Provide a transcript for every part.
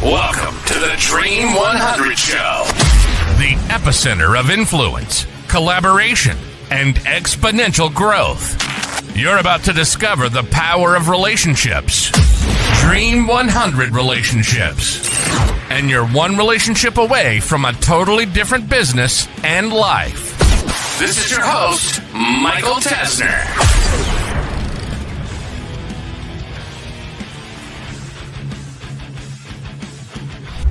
Welcome to the Dream 100 Show. The epicenter of influence, collaboration, and exponential growth. You're about to discover the power of relationships. Dream 100 relationships. And you're one relationship away from a totally different business and life. This is your host, Michael Tasner.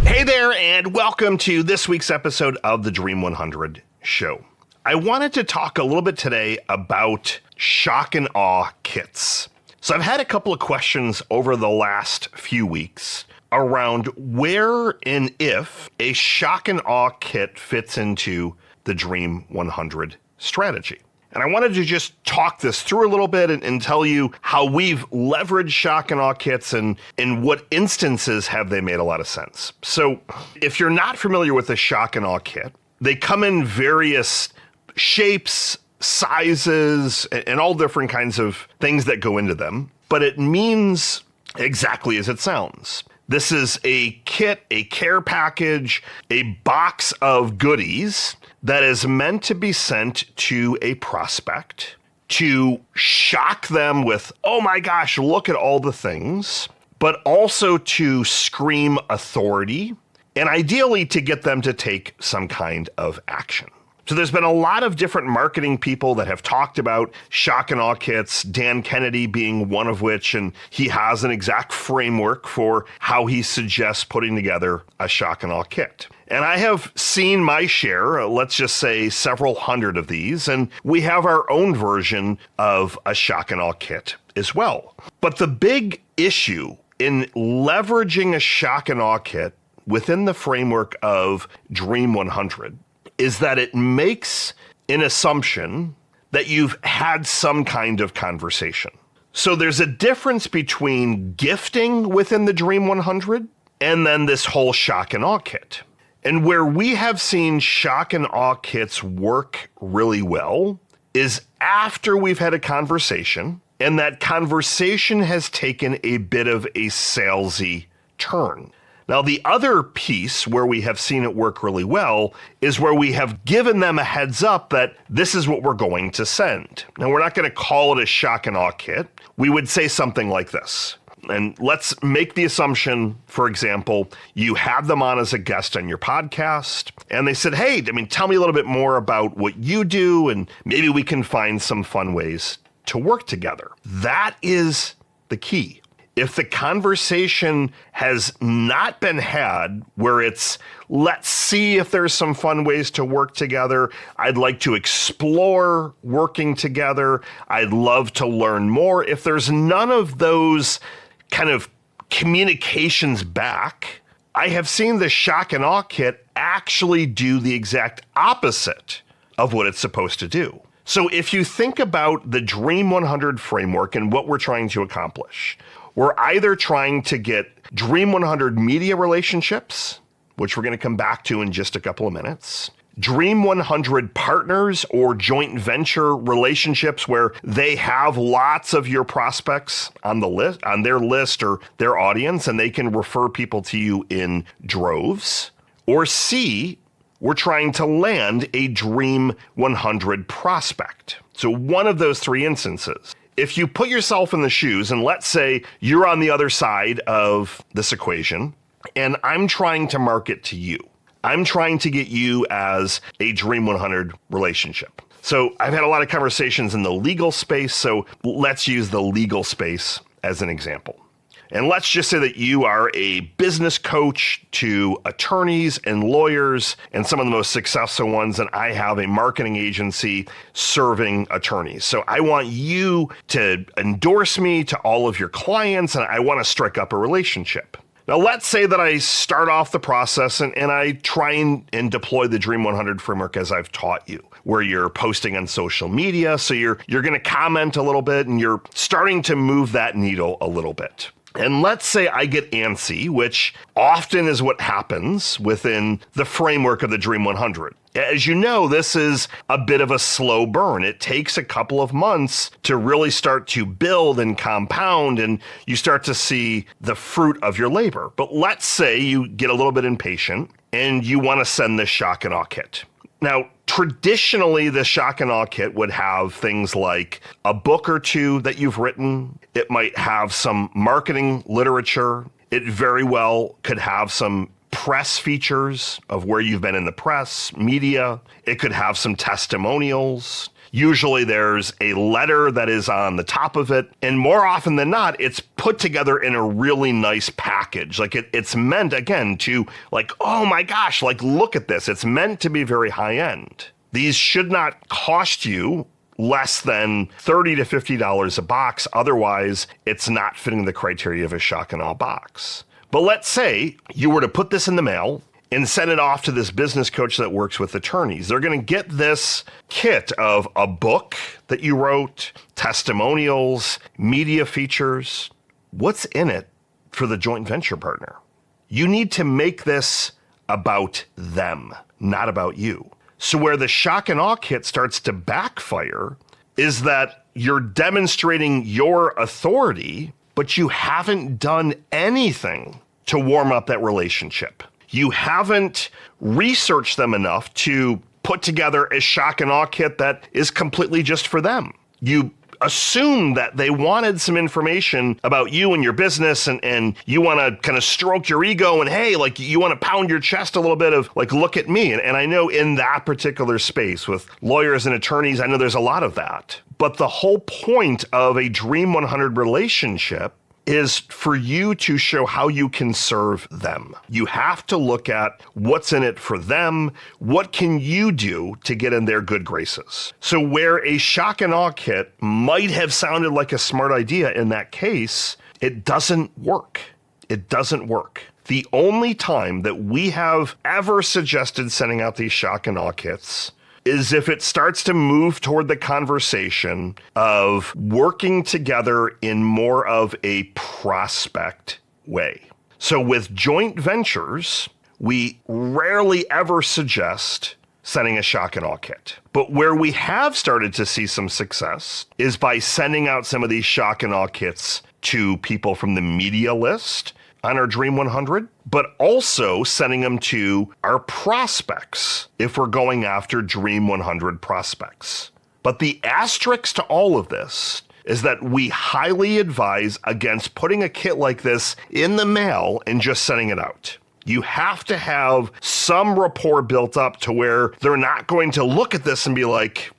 Hey there, and welcome to this week's episode of the Dream 100 Show. I wanted to talk a little bit today about shock and awe kits. So I've had a couple of questions over the last few weeks around where and if a shock and awe kit fits into the Dream 100 strategy. And I wanted to just talk this through a little bit and tell you how we've leveraged shock and awe kits and in what instances have they made a lot of sense. So if you're not familiar with the shock and awe kit, they come in various shapes, sizes, and all different kinds of things that go into them, but it means exactly as it sounds. This is a kit, a care package, a box of goodies that is meant to be sent to a prospect to shock them with, oh my gosh, look at all the things, but also to scream authority and ideally to get them to take some kind of action. So there's been a lot of different marketing people that have talked about shock and awe kits, Dan Kennedy being one of which, and he has an exact framework for how he suggests putting together a shock and awe kit. And I have seen my share, let's just say several hundred of these, and we have our own version of a shock and awe kit as well. But the big issue in leveraging a shock and awe kit within the framework of Dream 100 is that it makes an assumption that you've had some kind of conversation. So there's a difference between gifting within the Dream 100 and then this whole shock and awe kit. And where we have seen shock and awe kits work really well is after we've had a conversation and that conversation has taken a bit of a salesy turn. Now, the other piece where we have seen it work really well is where we have given them a heads up that this is what we're going to send. Now, we're not going to call it a shock and awe kit. We would say something like this. And let's make the assumption, for example, you have them on as a guest on your podcast, and they said, hey, tell me a little bit more about what you do, and maybe we can find some fun ways to work together. That is the key. If the conversation has not been had where it's, let's see if there's some fun ways to work together, I'd like to explore working together, I'd love to learn more. If there's none of those kind of communications back, I have seen the shock and awe kit actually do the exact opposite of what it's supposed to do. So if you think about the Dream 100 framework and what we're trying to accomplish, we're either trying to get Dream 100 media relationships, which we're going to come back to in just a couple of minutes, Dream 100 partners or joint venture relationships where they have lots of your prospects on the list, on their list or their audience, and they can refer people to you in droves. Or C, we're trying to land a Dream 100 prospect. So one of those three instances. If you put yourself in the shoes, and let's say you're on the other side of this equation, and I'm trying to market to you. I'm trying to get you as a Dream 100 relationship. So I've had a lot of conversations in the legal space, so let's use the legal space as an example. And let's just say that you are a business coach to attorneys and lawyers and some of the most successful ones, and I have a marketing agency serving attorneys. So I want you to endorse me to all of your clients, and I want to strike up a relationship. Now, let's say that I start off the process and I try and deploy the Dream 100 framework as I've taught you, where you're posting on social media. So you're going to comment a little bit and you're starting to move that needle a little bit. And let's say I get antsy, which often is what happens within the framework of the Dream 100. As you know, this is a bit of a slow burn. It takes a couple of months to really start to build and compound, and you start to see the fruit of your labor. But let's say you get a little bit impatient and you want to send this shock and awe kit. Now, traditionally, the shock and awe kit would have things like a book or two that you've written. It might have some marketing literature. It very well could have some press features of where you've been in the press, media. It could have some testimonials. Usually there's a letter that is on the top of it. And more often than not, it's put together in a really nice package. Like it's meant, again, to like, oh my gosh, like look at this. It's meant to be very high end. These should not cost you less than $30 to $50 a box. Otherwise, it's not fitting the criteria of a shock and awe box. But let's say you were to put this in the mail and send it off to this business coach that works with attorneys. They're going to get this kit of a book that you wrote, testimonials, media features. What's in it for the joint venture partner? You need to make this about them, not about you. So where the shock and awe kit starts to backfire is that you're demonstrating your authority, but you haven't done anything to warm up that relationship. You haven't researched them enough to put together a shock and awe kit that is completely just for them. You assume that they wanted some information about you and your business, and you want to kind of stroke your ego and, hey, like you want to pound your chest a little bit of like, look at me. And I know in that particular space with lawyers and attorneys, I know there's a lot of that. But the whole point of a Dream 100 relationship is for you to show how you can serve them. You have to look at what's in it for them. What can you do to get in their good graces? So where a shock and awe kit might have sounded like a smart idea in that case, it doesn't work. It doesn't work. The only time that we have ever suggested sending out these shock and awe kits is if it starts to move toward the conversation of working together in more of a prospect way. So with joint ventures, we rarely ever suggest sending a shock and awe kit. But where we have started to see some success is by sending out some of these shock and awe kits to people from the media list on our Dream 100, but also sending them to our prospects if we're going after Dream 100 prospects. But the asterisk to all of this is that we highly advise against putting a kit like this in the mail and just sending it out. You have to have some rapport built up to where they're not going to look at this and be like,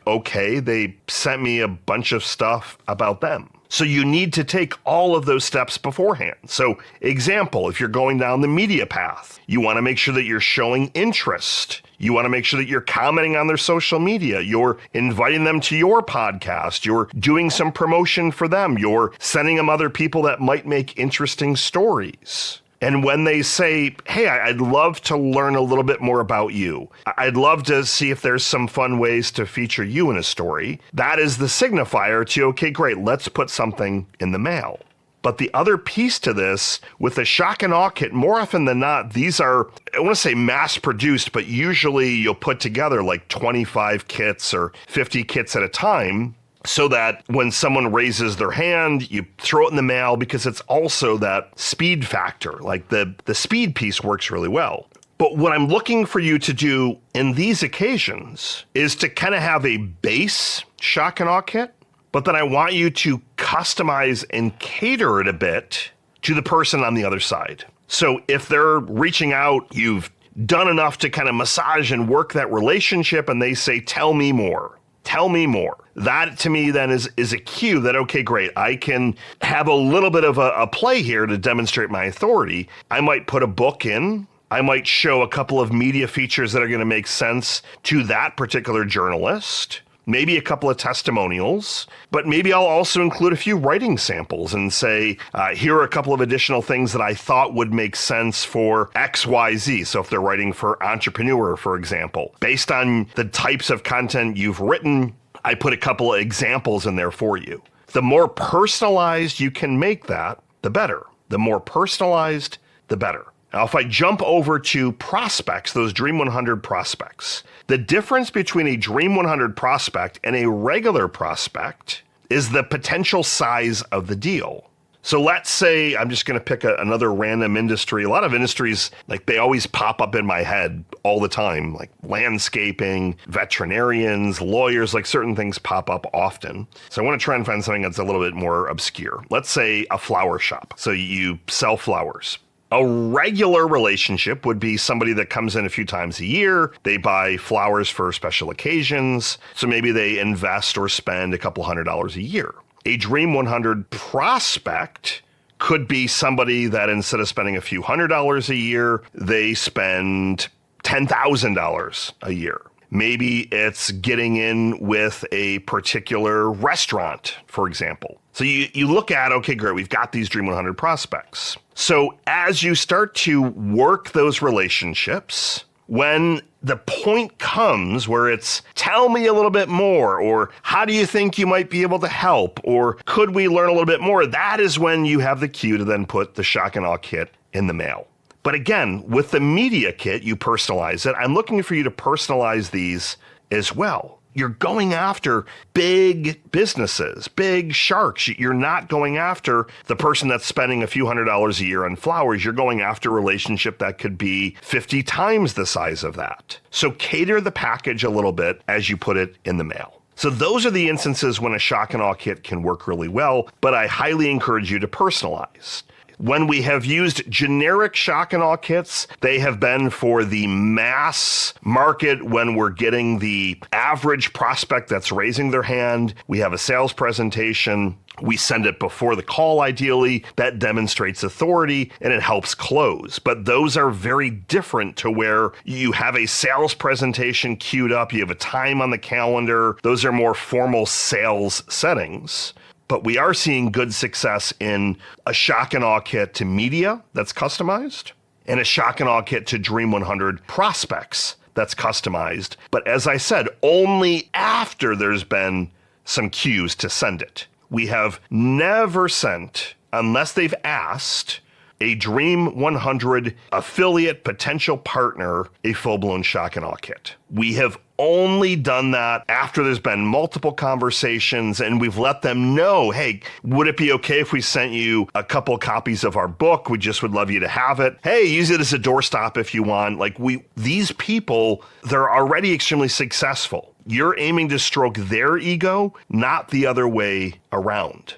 okay, they sent me a bunch of stuff about them. So you need to take all of those steps beforehand. So example, if you're going down the media path, you want to make sure that you're showing interest. You want to make sure that you're commenting on their social media. You're inviting them to your podcast. You're doing some promotion for them. You're sending them other people that might make interesting stories. And when they say, hey, I'd love to learn a little bit more about you. I'd love to see if there's some fun ways to feature you in a story. That is the signifier to, okay, great, let's put something in the mail. But the other piece to this, with the shock and awe kit, more often than not, these are, I want to say mass produced, but usually you'll put together like 25 kits or 50 kits at a time, so that when someone raises their hand, you throw it in the mail, because it's also that speed factor. Like the speed piece works really well. But what I'm looking for you to do in these occasions is to kind of have a base shock and awe kit, but then I want you to customize and cater it a bit to the person on the other side. So if they're reaching out, you've done enough to kind of massage and work that relationship, and they say, tell me more. Tell me more. That to me then is a cue that, okay, great, I can have a little bit of a play here to demonstrate my authority. I might put a book in. I might show a couple of media features that are going to make sense to that particular journalist. Maybe a couple of testimonials, but maybe I'll also include a few writing samples and say, here are a couple of additional things that I thought would make sense for XYZ. So if they're writing for Entrepreneur, for example, based on the types of content you've written, I put a couple of examples in there for you. The more personalized you can make that, the better. The more personalized, the better. Now, if I jump over to prospects, those Dream 100 prospects, the difference between a Dream 100 prospect and a regular prospect is the potential size of the deal. So let's say I'm just going to pick another random industry. A lot of industries, like they always pop up in my head all the time, like landscaping, veterinarians, lawyers, like certain things pop up often. So I want to try and find something that's a little bit more obscure. Let's say a flower shop. So you sell flowers. A regular relationship would be somebody that comes in a few times a year. They buy flowers for special occasions. So maybe they invest or spend a couple $100s a year. A Dream 100 prospect could be somebody that instead of spending a few $100s a year, they spend $10,000 a year. Maybe it's getting in with a particular restaurant, for example. So you look at, okay, great, we've got these Dream 100 prospects. So as you start to work those relationships, when the point comes where it's, tell me a little bit more, or how do you think you might be able to help, or could we learn a little bit more? That is when you have the cue to then put the shock and awe kit in the mail. But again, with the media kit, you personalize it. I'm looking for you to personalize these as well. You're going after big businesses, big sharks. You're not going after the person that's spending a few $100s a year on flowers. You're going after a relationship that could be 50 times the size of that. So cater the package a little bit as you put it in the mail. So those are the instances when a shock and awe kit can work really well, but I highly encourage you to personalize. When we have used generic shock and awe kits, they have been for the mass market when we're getting the average prospect that's raising their hand. We have a sales presentation. We send it before the call, ideally. That demonstrates authority and it helps close. But those are very different to where you have a sales presentation queued up, you have a time on the calendar. Those are more formal sales settings. But we are seeing good success in a shock and awe kit to media that's customized and a shock and awe kit to Dream 100 prospects that's customized. But as I said, only after there's been some cues to send it. We have never sent, unless they've asked, a Dream 100 affiliate potential partner a full-blown shock and awe kit. We have only done that after there's been multiple conversations and we've let them know, hey, would it be okay if we sent you a couple copies of our book? We just would love you to have it. Hey, use it as a doorstop if you want. Like these people, they're already extremely successful. You're aiming to stroke their ego, not the other way around.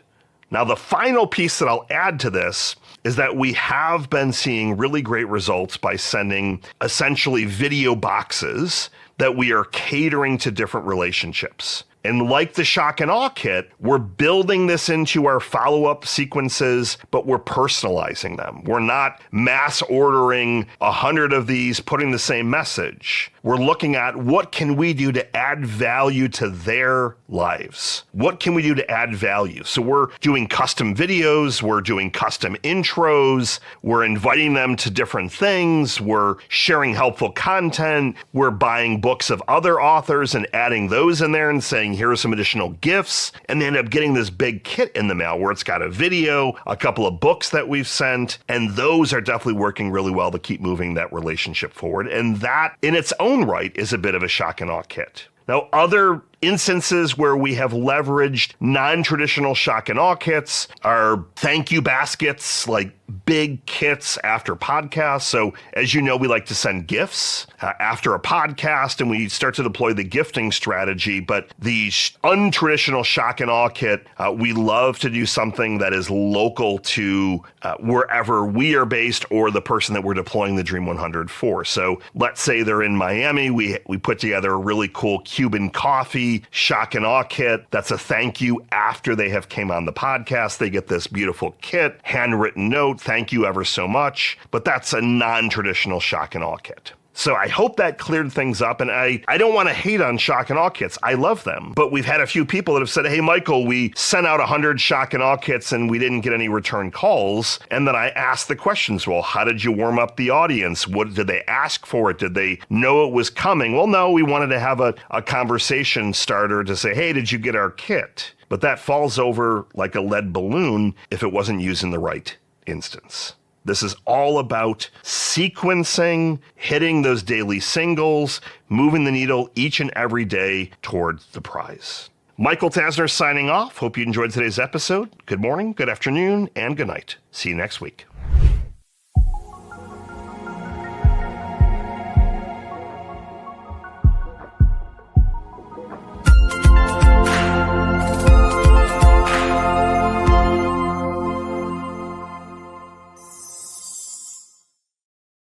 Now, the final piece that I'll add to this is that we have been seeing really great results by sending essentially video boxes that we are catering to different relationships. And like the shock and awe kit, we're building this into our follow-up sequences, but we're personalizing them. We're not mass ordering 100 of these, putting the same message. We're looking at what can we do to add value to their lives? What can we do to add value? So we're doing custom videos, we're doing custom intros, we're inviting them to different things, we're sharing helpful content, we're buying books of other authors and adding those in there and saying, here are some additional gifts, and they end up getting this big kit in the mail where it's got a video, a couple of books that we've sent, and those are definitely working really well to keep moving that relationship forward. And that in its own right is a bit of a shock and awe kit. Now, other instances where we have leveraged non-traditional shock and awe kits are thank you baskets, like big kits after podcasts. So as you know, we like to send gifts after a podcast and we start to deploy the gifting strategy. But the untraditional shock and awe kit, we love to do something that is local to wherever we are based or the person that we're deploying the Dream 100 for. So let's say they're in Miami. We put together a really cool Cuban coffee shock and awe kit. That's a thank you after they have came on the podcast. They get this beautiful kit, handwritten note, thank you ever so much. But that's a non-traditional shock and awe kit. So I hope that cleared things up, and I don't want to hate on shock and awe kits. I love them. But we've had a few people that have said, hey, Michael, we sent out 100 shock and awe kits and we didn't get any return calls. And then I asked the questions, well, how did you warm up the audience? What did they ask for it? Did they know it was coming? Well, no, we wanted to have a conversation starter to say, hey, did you get our kit? But that falls over like a lead balloon if it wasn't used in the right instance. This is all about sequencing, hitting those daily singles, moving the needle each and every day towards the prize. Michael Tasner signing off. Hope you enjoyed today's episode. Good morning, good afternoon, and good night. See you next week.